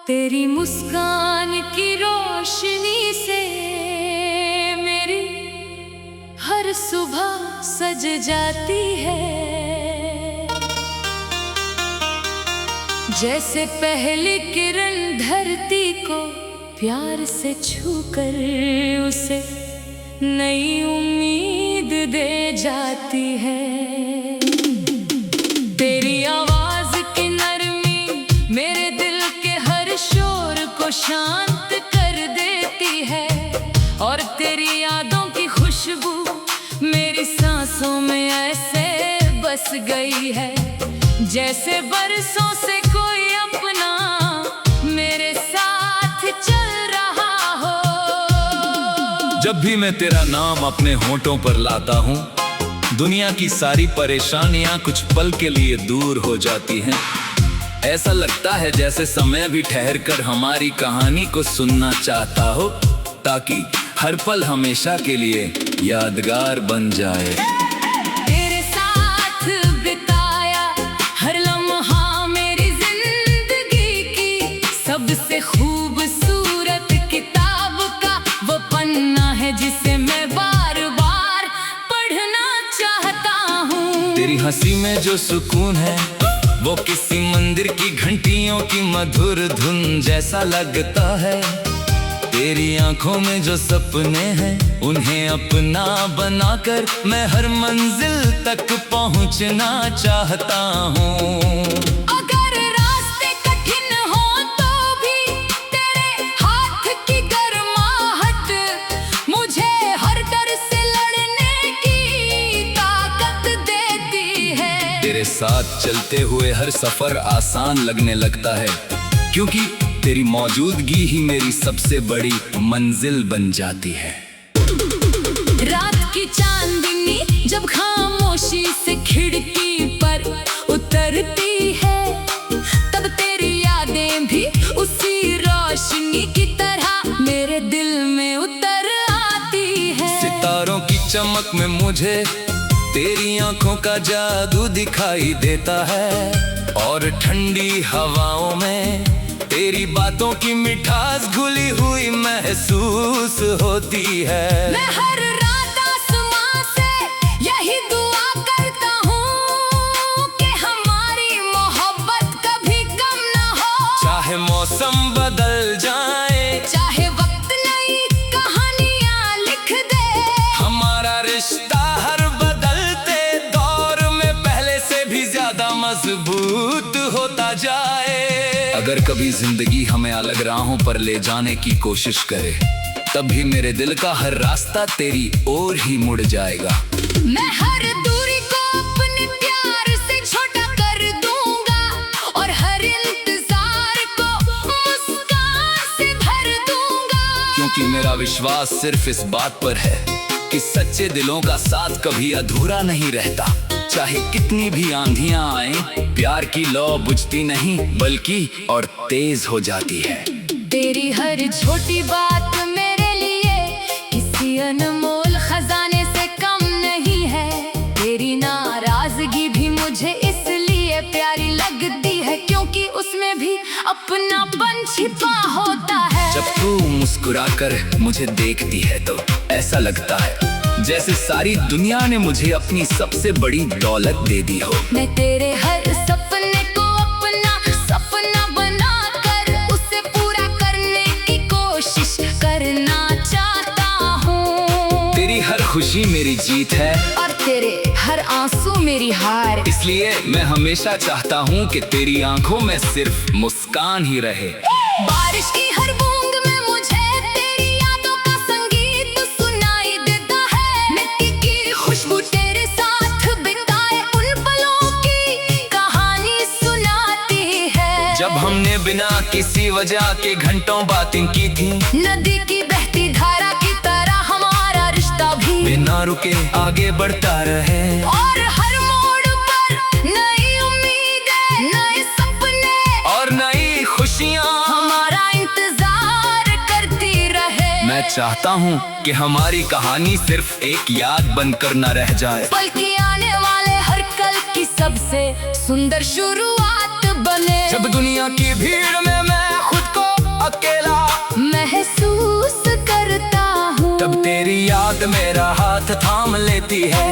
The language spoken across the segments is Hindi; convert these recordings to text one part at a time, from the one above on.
तेरी मुस्कान की रोशनी से मेरी हर सुबह सज जाती है। जैसे पहली किरण धरती को प्यार से छूकर उसे नई उम्मीद दे जाती है। तेरी आवाज की नरमी मेरे दिल के हर शोर को शांत कर देती है, और तेरी यादों की खुशबू मेरी सांसों में ऐसे बस गई है, जैसे बरसों से कोई अपना मेरे साथ चल रहा हो। जब भी मैं तेरा नाम अपने होठों पर लाता हूँ, दुनिया की सारी परेशानियां कुछ पल के लिए दूर हो जाती हैं। ऐसा लगता है जैसे समय भी ठहर कर हमारी कहानी को सुनना चाहता हो, ताकि हर पल हमेशा के लिए यादगार बन जाए। तेरे साथ बिताया हर लम्हा मेरी जिंदगी की सबसे खूबसूरत किताब का वो पन्ना है जिसे मैं बार बार पढ़ना चाहता हूँ। तेरी हंसी में जो सुकून है वो किसी मंदिर की घंटियों की मधुर धुन जैसा लगता है। तेरी आंखों में जो सपने हैं उन्हें अपना बनाकर मैं हर मंजिल तक पहुंचना चाहता हूँ। अगर रास्ते कठिन हो तो भी तेरे हाथ की गर्माहट मुझे हर डर से लड़ने की ताकत देती है। तेरे साथ चलते हुए हर सफर आसान लगने लगता है, क्योंकि तेरी मौजूदगी ही मेरी सबसे बड़ी मंजिल बन जाती है। रात की चांदनी जब खामोशी से खिड़की पर उतरती है, तब तेरी यादें भी उसी रोशनी की तरह मेरे दिल में उतर आती है। सितारों की चमक में मुझे तेरी आंखों का जादू दिखाई देता है, और ठंडी हवाओं में तेरी बातों की मिठास घुली हुई महसूस होती है। मैं हर रात आसमां से यही दुआ करता हूँ कि हमारी मोहब्बत कभी कम ना हो। चाहे मौसम बदल जाए, चाहे वक्त नई कहानियाँ लिख दे, हमारा रिश्ता हर बदलते दौर में पहले से भी ज्यादा मजबूत होता जाए। अगर कभी जिंदगी हमें अलग राहों पर ले जाने की कोशिश करे, तब भी मेरे दिल का हर रास्ता तेरी ओर ही मुड़ जाएगा। मैं हर दूरी को अपने प्यार से छोटा कर दूंगा, और हर इंतजार को मुस्कान से भर दूंगा। क्योंकि मेरा विश्वास सिर्फ इस बात पर है कि सच्चे दिलों का साथ कभी अधूरा नहीं रहता। चाहे कितनी भी आंधियां आए, प्यार की लौ बुझती नहीं बल्कि और तेज हो जाती है। तेरी हर छोटी बात मेरे लिए किसी अनमोल खजाने से कम नहीं है। तेरी नाराजगी भी मुझे इसलिए प्यारी लगती है क्योंकि उसमें भी अपनापन छिपा होता है। जब तू मुस्कुराकर मुझे देखती है तो ऐसा लगता है जैसे सारी दुनिया ने मुझे अपनी सबसे बड़ी दौलत दे दी हो। मैं तेरे हर सपने को अपना सपना बनाकर उसे पूरा करने की कोशिश करना चाहता हूँ। तेरी हर खुशी मेरी जीत है, और तेरे हर आंसू मेरी हार। इसलिए मैं हमेशा चाहता हूँ कि तेरी आंखों में सिर्फ मुस्कान ही रहे। बारिश की हर बूंद में मुझे तेरी यादों का संगीत सुनाई देता है। मिट्टी की खुशबू तेरे साथ बिताए उन पलों की कहानी सुनाती है। जब हमने बिना किसी वजह के घंटों बातें की थी, नदी की बहती धारा की तरह हमारा रिश्ता भी बिना रुके आगे बढ़ता रहे। और हर मोड़ पर नई उम्मीदें, नए सपने और नई खुशियाँ हमारा इंतजार करती रहे। मैं चाहता हूँ कि हमारी कहानी सिर्फ एक याद बनकर न रह जाए, बल्कि आने वाले हर कल की सबसे सुंदर शुरुआत बने। जब दुनिया की भीड़ में मैं खुद को अकेला महसूस करता हूँ। तब तेरी याद मेरा हाथ थाम लेती है।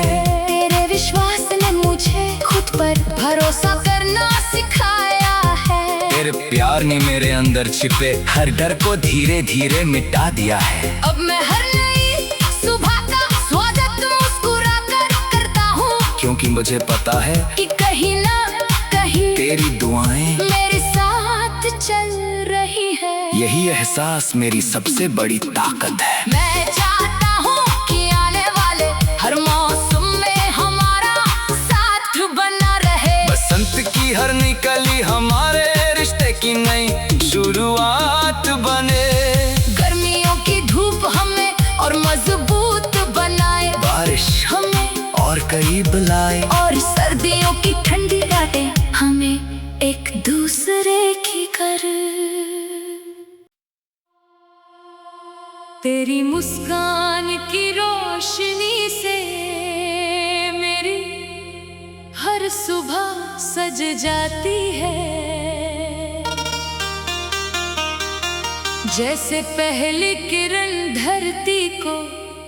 तेरे विश्वास ने मुझे खुद पर भरोसा करना सिखाया है। तेरे प्यार ने मेरे अंदर छिपे हर डर को धीरे धीरे मिटा दिया है। अब मैं हर नई सुबह का स्वागत मुस्कुरा कर करता हूँ, क्योंकि मुझे पता है कि कहीं ना कहीं तेरी दुआएं मेरे साथ चल रही है। यही एहसास मेरी सबसे बड़ी ताकत है। मैं चाहता हूँ कि आने वाले हर मौसम में हमारा साथ बना रहे। बसंत की हर नई कली हमारे रिश्ते की नई शुरुआत बने। गर्मियों की धूप हमें और मजबूत बनाए, बारिश हमें और करीब लाए, और सर्दियों की ठंडी रातें हमें एक दूसरे की कर। तेरी मुस्कान की रोशनी से मेरी हर सुबह सज जाती है। जैसे पहली किरण धरती को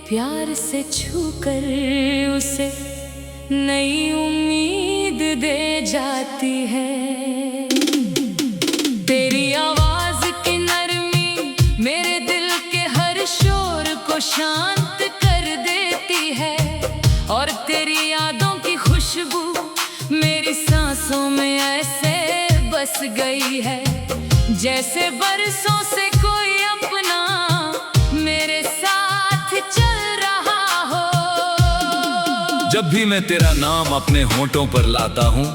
प्यार से छूकर उसे नई उम्मीद दे जाती है। तेरी आवाज की नरमी मेरे दिल के हर शोर को शांत कर देती है, और तेरी यादों की खुशबू मेरी सांसों में ऐसे बस गई है, जैसे बरसों से कोई अपना मेरे साथ चल रहा हो। जब भी मैं तेरा नाम अपने होठों पर लाता हूँ,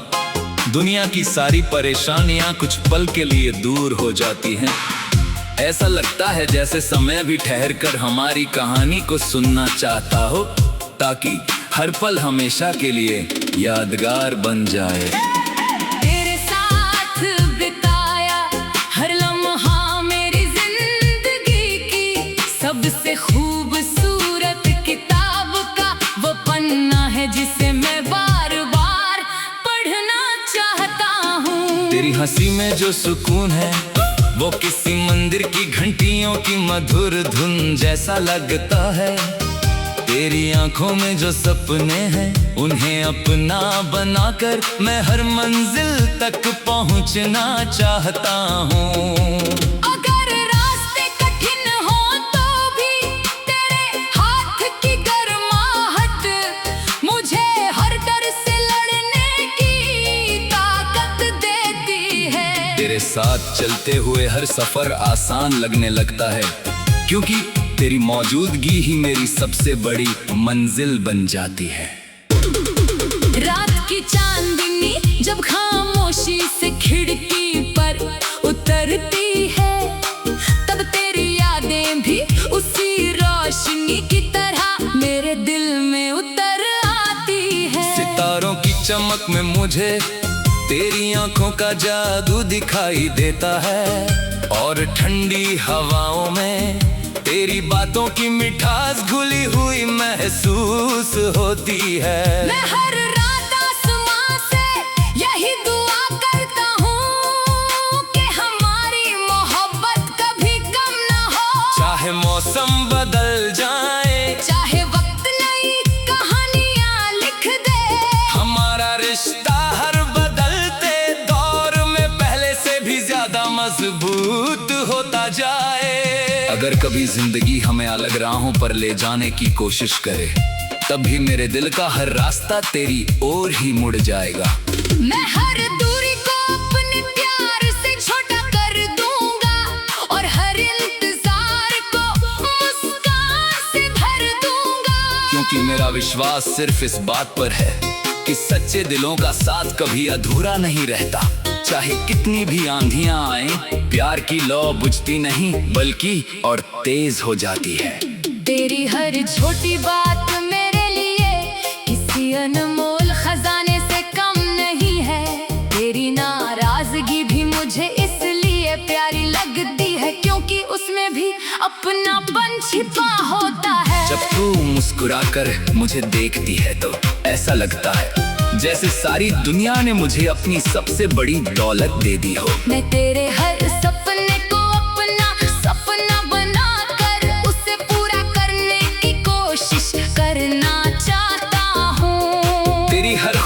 दुनिया की सारी परेशानियां कुछ पल के लिए दूर हो जाती हैं। ऐसा लगता है जैसे समय भी ठहर कर हमारी कहानी को सुनना चाहता हो, ताकि हर पल हमेशा के लिए यादगार बन जाए। तेरे साथ बिताया हर लम्हा मेरी जिंदगी की सबसे खूबसूरत किताब का वो पन्ना है जिसे मैं बार बार पढ़ना चाहता हूँ। तेरी हंसी में जो सुकून है वो किसी मंदिर की घंटियों की मधुर धुन जैसा लगता है। तेरी आंखों में जो सपने हैं उन्हें अपना बनाकर मैं हर मंजिल तक पहुंचना चाहता हूँ। अगर रास्ते कठिन हो तो भी तेरे हाथ की गर्माहट मुझे हर डर से लड़ने की ताकत देती है। तेरे साथ चलते हुए हर सफर आसान लगने लगता है, क्योंकि तेरी मौजूदगी ही मेरी सबसे बड़ी मंजिल बन जाती है। रात की चांदनी जब खामोशी से खिड़की पर उतरती है, तब तेरी यादें भी उसी रोशनी की तरह मेरे दिल में उतर आती है। सितारों की चमक में मुझे तेरी आंखों का जादू दिखाई देता है, और ठंडी हवाओं में तेरी बातों की मिठास घुली हुई महसूस होती है। मैं हर रात आसमां से यही दुआ करता हूँ कि हमारी मोहब्बत कभी कम ना हो। चाहे मौसम बदल जाए, चाहे वक्त नई कहानियाँ लिख दे, हमारा रिश्ता हर बदलते दौर में पहले से भी ज्यादा मजबूत होता जाए। अगर कभी जिंदगी हमें अलग राहों पर ले जाने की कोशिश करे, तब भी मेरे दिल का हर रास्ता तेरी ओर ही मुड़ जाएगा। मैं हर दूरी को अपने प्यार से छोटा कर दूंगा, और हर इंतजार को मुस्कान से भर दूंगा। क्योंकि मेरा विश्वास सिर्फ इस बात पर है कि सच्चे दिलों का साथ कभी अधूरा नहीं रहता। चाहे कितनी भी आंधियां आए, प्यार की लौ बुझती नहीं बल्कि और तेज हो जाती है। तेरी हर छोटी बात मेरे लिए किसी अनमोल खजाने से कम नहीं है। तेरी नाराजगी भी मुझे इसलिए प्यारी लगती है क्योंकि उसमें भी अपनापन छिपा होता है। जब तू मुस्कुराकर मुझे देखती है तो ऐसा लगता है जैसे सारी दुनिया ने मुझे अपनी सबसे बड़ी दौलत दे दी हो। मैं तेरे हर सपने को अपना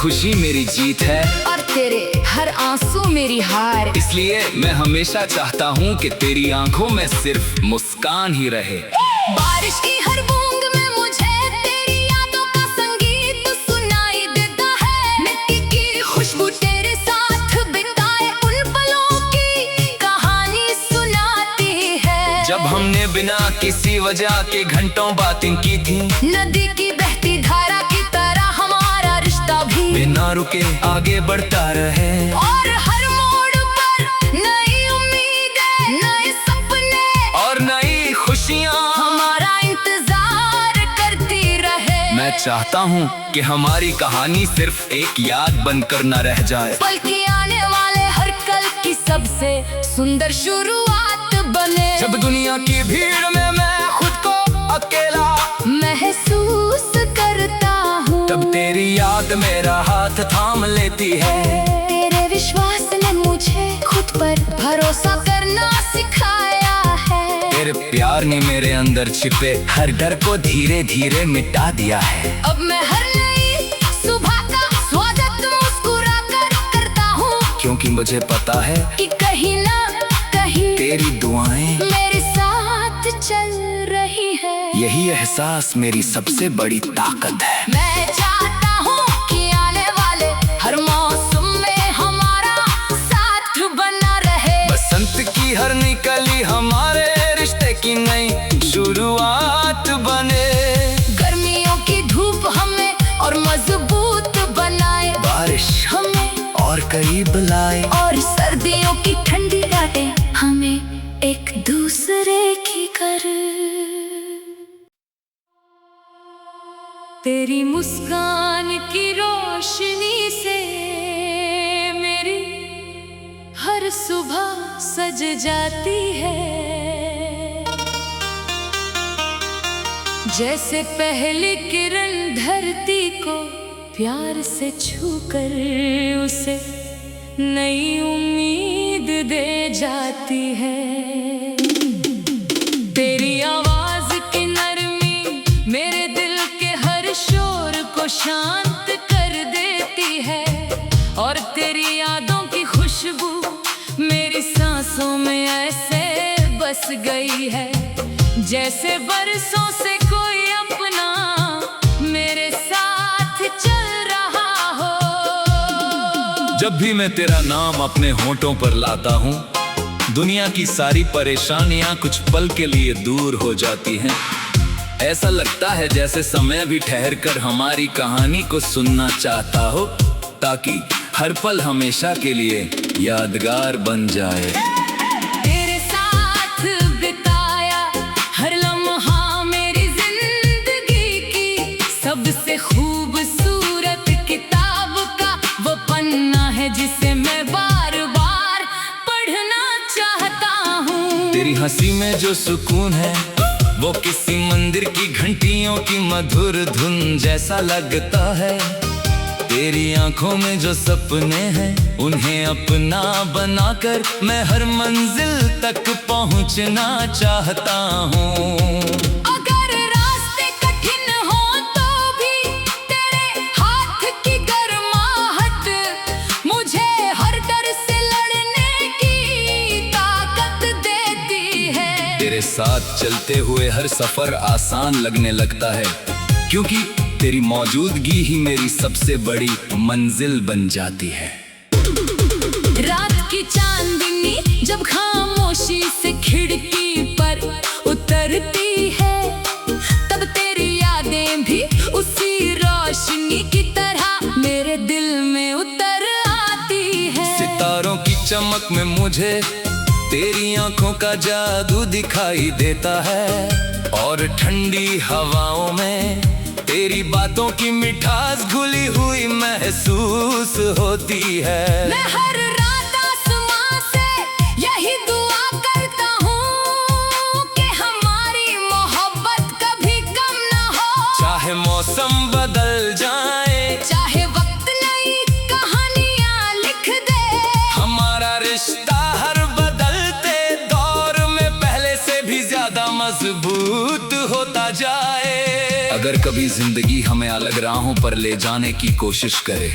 खुशी मेरी जीत है और तेरे हर आंसू मेरी हार। इसलिए मैं हमेशा चाहता हूँ कि तेरी आंखों में सिर्फ मुस्कान ही रहे। बारिश की हर बूंद में मुझे तेरी यादों का संगीत सुनाई देता है। मिट्टी की खुशबू तेरे साथ बिताए उन पलों की कहानी सुनाती है। जब हमने बिना किसी वजह के घंटों बातें की थी, नदी की बहती धारा की तरह हमारा रिश्ता भी बिना रुके आगे बढ़ता रहे। और हर मोड़ पर नई उम्मीदें, नए सपने और नई खुशियाँ हमारा इंतजार करती रहे। मैं चाहता हूँ कि हमारी कहानी सिर्फ एक याद बनकर न रह जाए, बल्कि आने वाले हर कल की सबसे सुंदर शुरुआत बने। जब दुनिया की भीड़ में मैं खुद को अकेला महसूस करता हूँ, तब तेरी याद मेरा हाथ थाम लेती है। तेरे विश्वास ने मुझे खुद पर भरोसा करना सिखाया है। तेरे प्यार ने मेरे अंदर छिपे हर डर को धीरे धीरे मिटा दिया है। अब मैं हर नई सुबह का स्वागत मुस्कुरा कर करता हूँ, क्योंकि मुझे पता है कि कहीं ना कहीं तेरी दुआएं मेरे साथ चल रही है। यही एहसास मेरी सबसे बड़ी ताकत है। मैं चाहता हूँ कि आने वाले हर मौसम में हमारा साथ बना रहे। बसंत की हर निकली हमारे रिश्ते की नई शुरुआत बने। गर्मियों की धूप हमें और मजबूत बनाए, बारिश हमें और करीब लाए, और सर्दियों की ठंडी रातें हमें एक दूसरे की कर। तेरी मुस्कान की रोशनी से मेरी हर सुबह सज जाती है। जैसे पहली किरण धरती को प्यार से छूकर उसे नई उम्मीद दे जाती है। तेरी आवाज की नरमी मेरे दिल के हर शोर को शांत कर देती है, और तेरी यादों की खुशबू मेरी सांसों में ऐसे बस गई है, जैसे बरसों से कोई अपना मेरे साथ चल रहा हो। जब भी मैं तेरा नाम अपने होठों पर लाता हूँ, दुनिया की सारी परेशानियां कुछ पल के लिए दूर हो जाती हैं। ऐसा लगता है जैसे समय भी ठहर कर हमारी कहानी को सुनना चाहता हो, ताकि हर पल हमेशा के लिए यादगार बन जाए। तेरे साथ बिताया हर लम्हा मेरी जिंदगी की सबसे खूबसूरत किताब का वो पन्ना है, जिसे मैं बार बार पढ़ना चाहता हूँ। तेरी हंसी में जो सुकून है वो किसी मंदिर की घंटियों की मधुर धुन जैसा लगता है। तेरी आंखों में जो सपने हैं उन्हें अपना बनाकर मैं हर मंजिल तक पहुंचना चाहता हूँ। अगर रास्ते कठिन हो तो भी तेरे हाथ की गर्माहट मुझे हर डर से लड़ने की ताकत देती है। तेरे साथ चलते हुए हर सफर आसान लगने लगता है, क्योंकि तेरी मौजूदगी ही मेरी सबसे बड़ी मंजिल बन जाती है। रात की चांदनी जब खामोशी से खिड़की पर उतरती है, तब तेरी यादें भी उसी रोशनी की तरह मेरे दिल में उतर आती है। सितारों की चमक में मुझे तेरी आंखों का जादू दिखाई देता है, और ठंडी हवाओं में तेरी बातों की मिठास घुली हुई महसूस होती है। मैं हर रात आसमां से यही दुआ करता हूँ कि हमारी मोहब्बत कभी कम ना हो। चाहे मौसम बदल जाए, चाहे वक्त नई कहानियाँ लिख दे, हमारा रिश्ता हर बदलते दौर में पहले से भी ज्यादा मजबूत होता जाए। अगर कभी जिंदगी हमें अलग राहों पर ले जाने की कोशिश करे,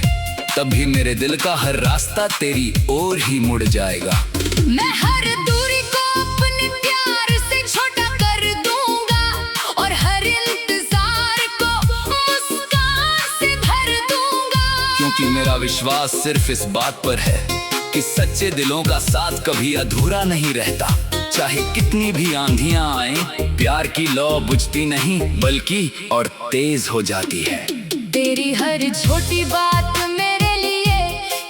तब भी मेरे दिल का हर रास्ता तेरी ओर ही मुड़ जाएगा। मैं हर दूरी को अपने प्यार से छोटा कर दूंगा और हर इंतजार को मुस्कान से भर दूंगा। क्योंकि मेरा विश्वास सिर्फ इस बात पर है कि सच्चे दिलों का साथ कभी अधूरा नहीं रहता। चाहे कितनी भी आंधियां आए, प्यार की लौ बुझती नहीं बल्कि और तेज हो जाती है। तेरी हर छोटी बात मेरे लिए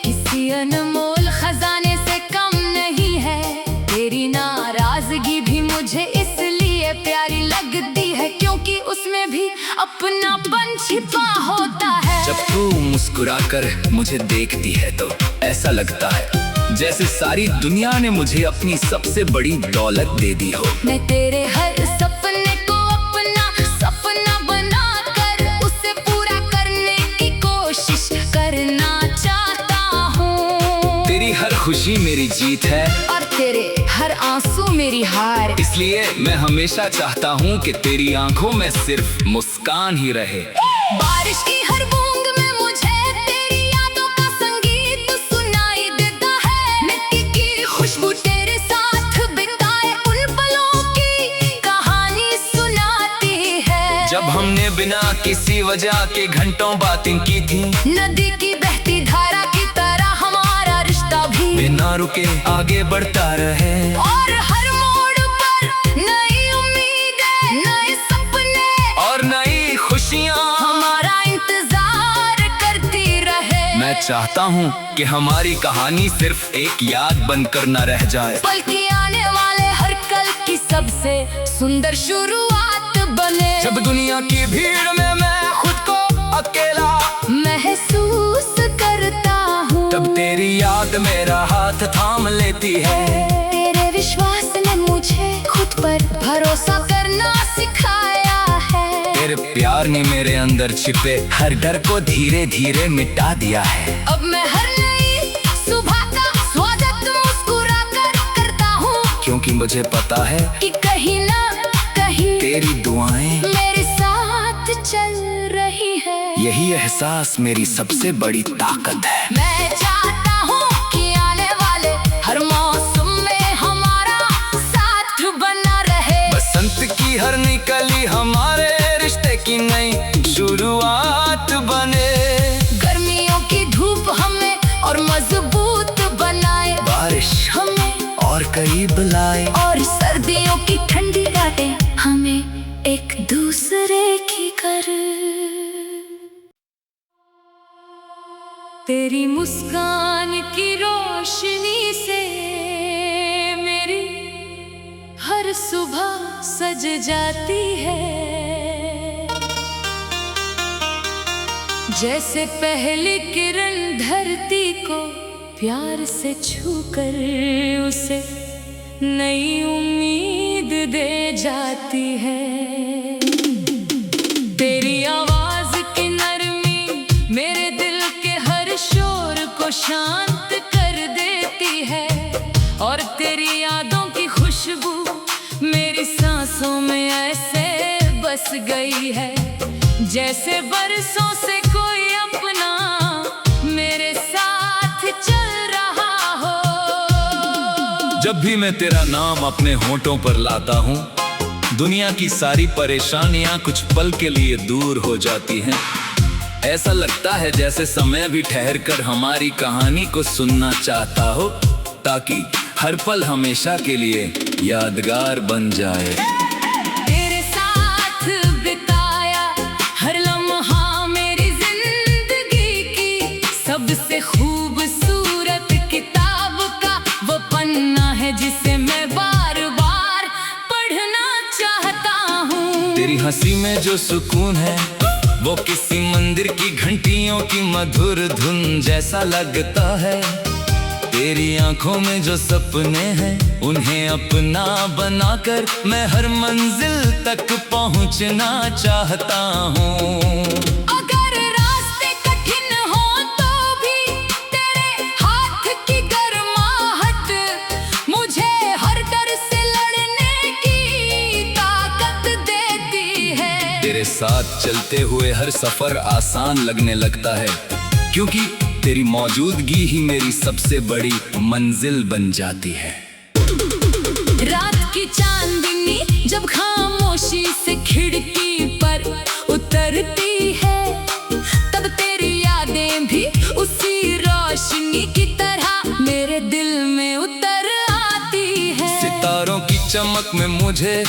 किसी अनमोल खजाने से कम नहीं है। तेरी नाराजगी भी मुझे इसलिए प्यारी लगती है क्योंकि उसमें भी अपनापन छिपा होता है। जब तू मुस्कुराकर मुझे देखती है तो ऐसा लगता है जैसे सारी दुनिया ने मुझे अपनी सबसे बड़ी दौलत दे दी हो। मैं तेरे हर सपने को अपना सपना बनाकर उसे पूरा करने की कोशिश करना चाहता हूँ। तेरी हर खुशी मेरी जीत है और तेरे हर आंसू मेरी हार। इसलिए मैं हमेशा चाहता हूँ कि तेरी आंखों में सिर्फ मुस्कान ही रहे। बारिश की हर बूंद में मुझे तेरी यादों का संगीत सुनाई देता है। मिट्टी की खुशबू तेरे साथ बिताए उन पलों की कहानी सुनाती है। जब हमने बिना किसी वजह के घंटों बातें की थी, नदी की बहती धारा की तरह हमारा रिश्ता भी बिना रुके आगे बढ़ता रहे। और हर मोड़ पर नई उम्मीदें, नए सपने और नई खुशियाँ हमारा इंतजार करती रहे। मैं चाहता हूँ कि हमारी कहानी सिर्फ एक याद बनकर न रह जाए, बल्कि आने वाले हर कल की सबसे सुंदर शुरुआत बने। जब दुनिया की भीड़ में मैं खुद को अकेला महसूस करता हूँ, तब तेरी याद मेरा हाथ थाम लेती है। तेरे विश्वास ने मुझे खुद पर भरोसा करना सिखाया है। तेरे प्यार ने मेरे अंदर छिपे हर डर को धीरे धीरे मिटा दिया है। अब मैं हर नई सुबह का स्वागत मुस्कुरा कर करता हूँ, क्योंकि मुझे पता है कि कहीं ना कहीं तेरी दुआएं मेरे साथ चल रही है। यही एहसास मेरी सबसे बड़ी ताकत है। मैं चाहता हूँ कि आने वाले हर मौसम में हमारा साथ बना रहे। बसंत की हर निकली हमारे रिश्ते की नई शुरुआत बने। गर्मियों की धूप हमें और मजबूत बनाए, बारिश हमें और करीब लाए, और सर्दियों की ठंडी रातें हमें एक दूसरे की कर। तेरी मुस्कान की रोशनी से मेरी हर सुबह सज जाती है। जैसे पहली किरण धरती को प्यार से छूकर उसे नई उम्मीद दे जाती है। तेरी आवाज की नरमी मेरे दिल के हर शोर को शांत कर देती है, और तेरी यादों की खुशबू मेरी सांसों में ऐसे बस गई है जैसे बरसों से कोई अपना मेरे साथ चल रहा हो। जब भी मैं तेरा नाम अपने होठों पर लाता हूँ, दुनिया की सारी परेशानियां कुछ पल के लिए दूर हो जाती हैं। ऐसा लगता है जैसे समय भी ठहर कर हमारी कहानी को सुनना चाहता हो, ताकि हर पल हमेशा के लिए यादगार बन जाए। तेरे साथ बिताया हर लम्हा मेरी जिंदगी की सबसे खूबसूरत किताब का वो पन्ना है जिसे मैं बार बार पढ़ना चाहता हूँ। तेरी हंसी में जो सुकून है वो किसी मंदिर की घंटियों की मधुर धुन जैसा लगता है। तेरी आंखों में जो सपने हैं उन्हें अपना बनाकर मैं हर मंजिल तक पहुंचना चाहता हूँ। अगर रास्ते कठिन हो तो भी तेरे हाथ की गर्माहट मुझे हर डर से लड़ने की ताकत देती है। तेरे साथ चलते हुए हर सफर आसान लगने लगता है, क्योंकि तेरी मौजूदगी ही मेरी सबसे बड़ी मंजिल बन जाती है। रात की चांदनी जब खामोशी से खिड़की पर उतरती है, तब तेरी यादें भी उसी रोशनी की तरह मेरे दिल में उतर आती है। सितारों की चमक में मुझे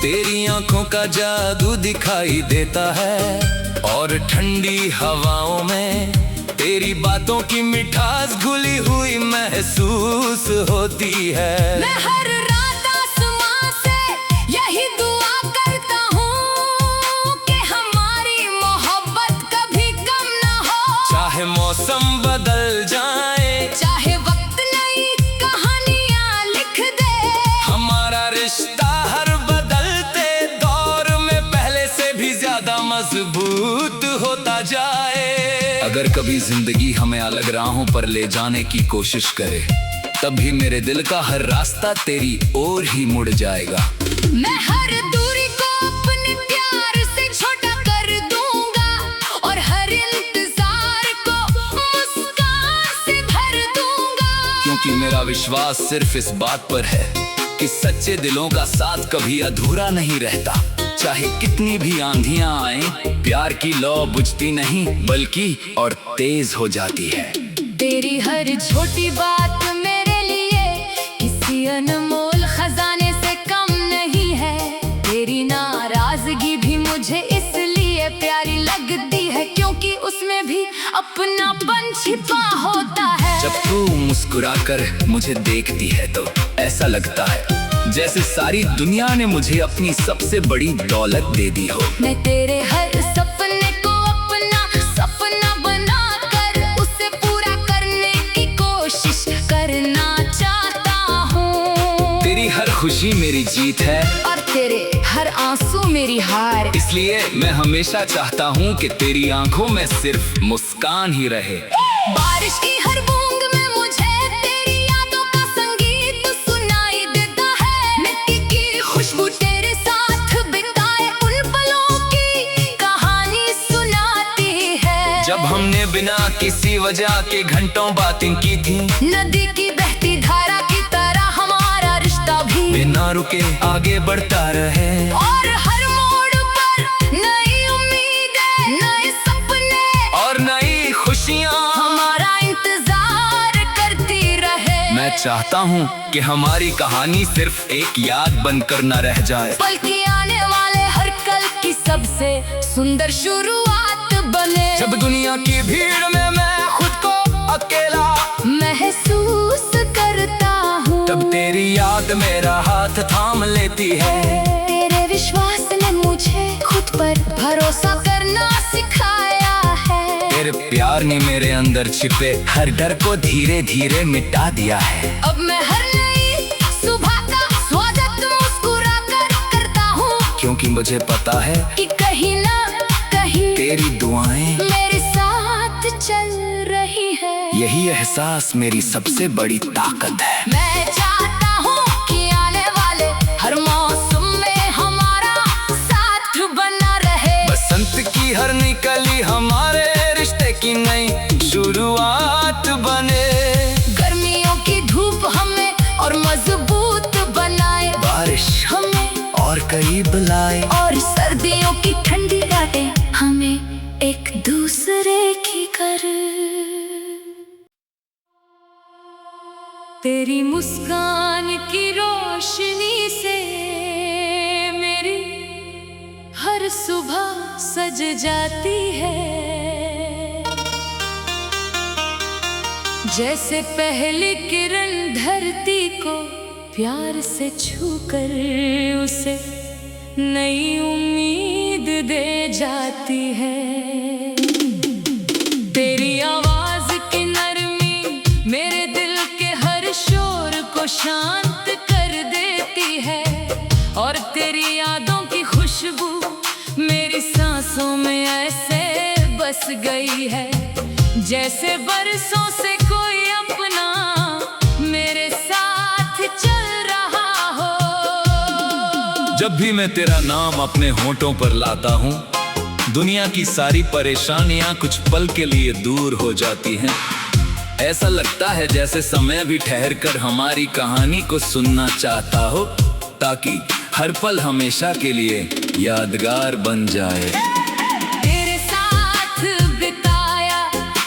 तेरी आंखों का जादू दिखाई देता है, और ठंडी हवाओं में तेरी बातों की मिठास घुली हुई महसूस होती है। मैं हर रात आसमां से यही दुआ करता हूँ कि हमारी मोहब्बत कभी कम ना हो। चाहे मौसम बदल जाए, चाहे वक्त नई कहानियाँ लिख दे, हमारा रिश्ता हर बदलते दौर में पहले से भी ज्यादा मजबूत होता जाए। अगर कभी जिंदगी हमें अलग राहों पर ले जाने की कोशिश करे, तब भी मेरे दिल का हर रास्ता तेरी ओर ही मुड़ जाएगा। मैं हर दूरी को अपने प्यार से छोटा कर दूंगा, और हर इंतजार को मुस्कान से भर दूंगा। क्योंकि मेरा विश्वास सिर्फ इस बात पर है कि सच्चे दिलों का साथ कभी अधूरा नहीं रहता। चाहे कितनी भी आंधियां आए, प्यार की लौ बुझती नहीं बल्कि और तेज हो जाती है। तेरी हर छोटी बात मेरे लिए किसी अनमोल खजाने से कम नहीं है। तेरी नाराजगी भी मुझे इसलिए प्यारी लगती है, क्योंकि उसमें भी अपनापन छिपा होता है। जब तू मुस्कुराकर मुझे देखती है तो ऐसा लगता है जैसे सारी दुनिया ने मुझे अपनी सबसे बड़ी दौलत दे दी हो। मैं तेरे हर सपने को अपना सपना बनाकर उसे पूरा करने की कोशिश करना चाहता हूँ। तेरी हर खुशी मेरी जीत है, और तेरे हर आंसू मेरी हार। इसलिए मैं हमेशा चाहता हूँ कि तेरी आंखों में सिर्फ मुस्कान ही रहे। बारिश की हर बूंद में मुझे तेरी यादों का संगीत सुनाई देता है। मिट्टी की खुशबू तेरे साथ बिताए उन पलों की कहानी सुनाती है। जब हमने बिना किसी वजह के घंटों बातें की थी, नदी की बहती धारा की तरह हमारा रिश्ता भी बिना रुके आगे बढ़ता रहे। और हर मोड़ पर नई उम्मीदें, नए सपने और नई खुशियाँ हमारा इंतजार करती रहे। मैं चाहता हूँ कि हमारी कहानी सिर्फ एक याद बनकर न रह जाए, बल्कि आने वाले हर कल की सबसे सुंदर शुरुआत बने। जब दुनिया की भीड़ में मैं खुद को अकेला महसूस करता हूँ, तब तेरी याद मेरा हाथ थाम लेती है। तेरे विश्वास ने मुझे खुद पर भरोसा करना सिखाया है। तेरे प्यार ने मेरे अंदर छिपे हर डर को धीरे धीरे मिटा दिया है। अब मैं हर नई सुबह का स्वागत मुस्कुरा कर करता हूँ, क्योंकि मुझे पता है कि कहीं ना कहीं तेरी दुआएं मेरे साथ चल रही है। यही एहसास मेरी सबसे बड़ी ताकत है। मैं चाहता हूँ कि आने वाले हर मौसम में हमारा साथ बना रहे। बसंत की हर नई कली हमारे रिश्ते की नई शुरुआत बने। गर्मियों की धूप हमें और मजबूत बनाए, बारिश हमें और करीब लाए, और सर्दियों की ठंडी रातें हमें एक दूसरे की कर। तेरी मुस्कान की रोशनी से मेरी हर सुबह सज जाती है। जैसे पहली किरण धरती को प्यार से छूकर उसे नई उम्मीद दे जाती है। तेरी आवाज की नरमी मेरे दिल के हर शोर को शांत कर देती है, और तेरी यादों की खुशबू मेरी सांसों में ऐसे बस गई है, जैसे बरसों से कोई अपना मेरे साथ चल रहा हो। जब भी मैं तेरा नाम अपने होठों पर लाता हूँ, दुनिया की सारी परेशानियां कुछ पल के लिए दूर हो जाती हैं। ऐसा लगता है जैसे समय भी ठहर कर हमारी कहानी को सुनना चाहता हो, ताकि हर पल हमेशा के लिए यादगार बन जाए। तेरे साथ बिताया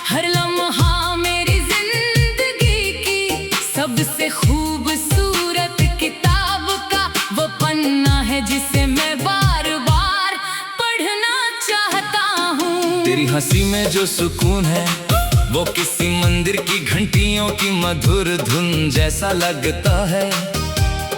हर लम्हा मेरी जिंदगी की सबसे खूबसूरत किताब का वो पन्ना है जिसे मैं बार बार पढ़ना चाहता हूँ। तेरी हंसी में जो सुकून है वो किसी मंदिर की घंटियों की मधुर धुन जैसा लगता है।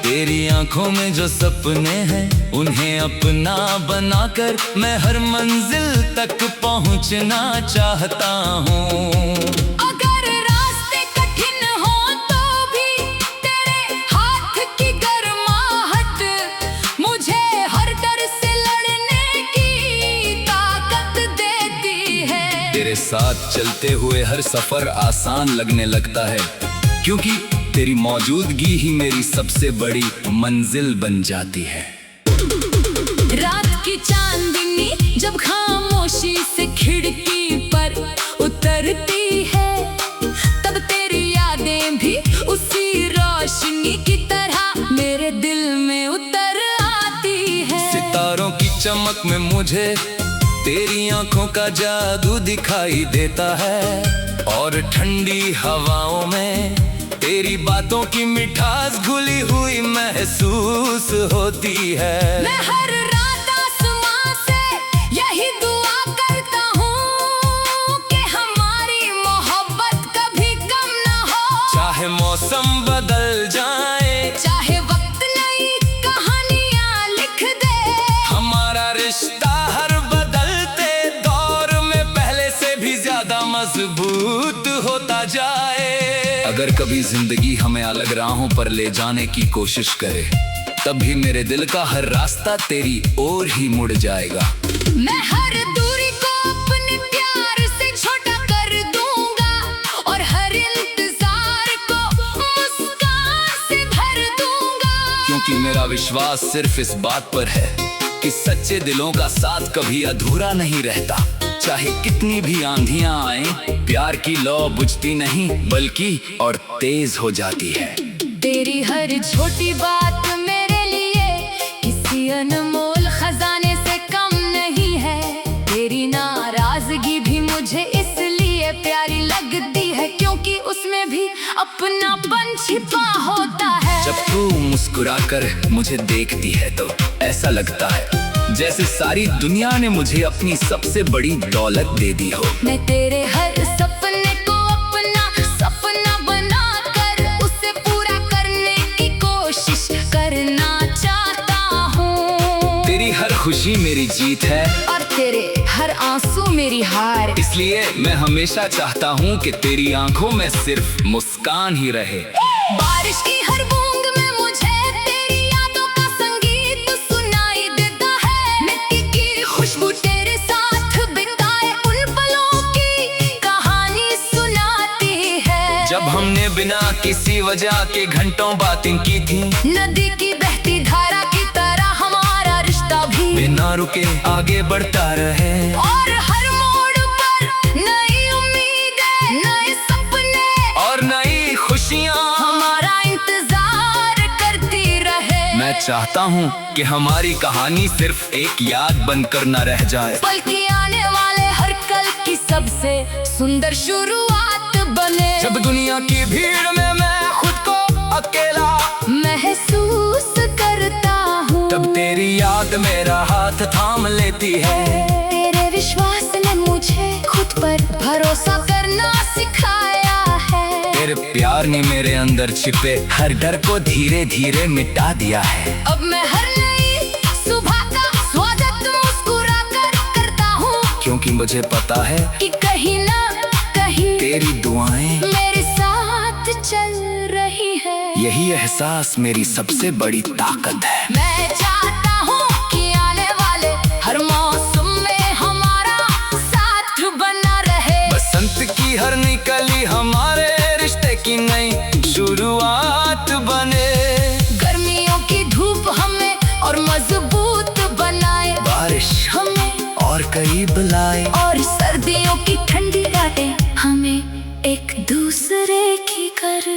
तेरी आंखों में जो सपने हैं उन्हें अपना बनाकर मैं हर मंजिल तक पहुंचना चाहता हूँ। अगर रास्ते कठिन हो तो भी तेरे हाथ की गर्माहट मुझे हर डर से लड़ने की ताकत देती है। तेरे साथ चलते हुए हर सफर आसान लगने लगता है, क्योंकि तेरी मौजूदगी ही मेरी सबसे बड़ी मंजिल बन जाती है। रात की चांदनी जब खामोशी से खिड़की पर उतरती है, तब तेरी यादें भी उसी रोशनी की तरह मेरे दिल में उतर आती है। सितारों की चमक में मुझे तेरी आंखों का जादू दिखाई देता है, और ठंडी हवाओं में तेरी बातों की मिठास घुली हुई महसूस होती है। मैं हर रात आसमां से यही दुआ करता हूँ कि हमारी मोहब्बत कभी कम ना हो। चाहे मौसम बदल जाए, चाहे वक्त नई कहानियाँ लिख दे, हमारा रिश्ता हर बदलते दौर में पहले से भी ज्यादा मजबूत होता जाए। अगर कभी जिंदगी हमें अलग राहों पर ले जाने की कोशिश करे, तब भी मेरे दिल का हर रास्ता तेरी ओर ही मुड़ जाएगा। मैं हर दूरी को अपने प्यार से छोटा कर दूंगा और हर इंतजार को मुस्कान से भर दूंगा। क्योंकि मेरा विश्वास सिर्फ इस बात पर है कि सच्चे दिलों का साथ कभी अधूरा नहीं रहता। चाहे कितनी भी आंधियां आए, प्यार की लौ बुझती नहीं बल्कि और तेज हो जाती है। तेरी हर छोटी बात मेरे लिए किसी अनमोल खजाने से कम नहीं है। तेरी नाराजगी भी मुझे इसलिए प्यारी लगती है क्योंकि उसमें भी अपनापन छिपा होता है। जब तू मुस्कुराकर मुझे देखती है तो ऐसा लगता है जैसे सारी दुनिया ने मुझे अपनी सबसे बड़ी दौलत दे दी हो। मैं तेरे हर सपने को अपना सपना बनाकर उसे पूरा करने की कोशिश करना चाहता हूँ। तेरी हर खुशी मेरी जीत है और तेरे हर आंसू मेरी हार। इसलिए मैं हमेशा चाहता हूँ कि तेरी आंखों में सिर्फ मुस्कान ही रहे। बारिश की हर बूंद में मुझे तेरी यादों का संगीत सुनाई देता है। मिट्टी की खुशबू तेरे साथ बिताए उन पलों की कहानी सुनाती है। जब हमने बिना किसी वजह के घंटों बातें की थी, नदी की बहती धारा की तरह हमारा रिश्ता भी बिना रुके आगे बढ़ता रहे। और हर मोड़ पर नई उम्मीदें, नए सपने और नई खुशियाँ हमारा इंतजार करती रहे। मैं चाहता हूँ कि हमारी कहानी सिर्फ एक याद बनकर न रह जाए, बल्कि आने वाले हर कल की सबसे सुंदर शुरुआत बने। जब दुनिया की भीड़ में मैं खुद को अकेला महसूस करता हूँ, तब तेरी याद मेरा हाथ थाम लेती है। तेरे विश्वास ने मुझे खुद पर भरोसा करना सिखाया है। तेरे प्यार ने मेरे अंदर छिपे हर डर को धीरे धीरे मिटा दिया है। अब मैं हर नई सुबह का स्वागत मुस्कुरा कर करता हूँ, क्योंकि मुझे पता है कि कहीं ना कहीं तेरी दुआएं मेरे साथ चल रही है। यही एहसास मेरी सबसे बड़ी ताकत है। मैं चाहता हूँ कि आने वाले हर मौसम में हमारा साथ बना रहे। बसंत की हर नई कली हमारे रिश्ते की नई शुरुआत बने। गर्मियों की धूप हमें और मजबूत बनाए, बारिश हमें और कई बलाएं और सर्दियों की ठंडी रातें हमें एक दूसरे की कर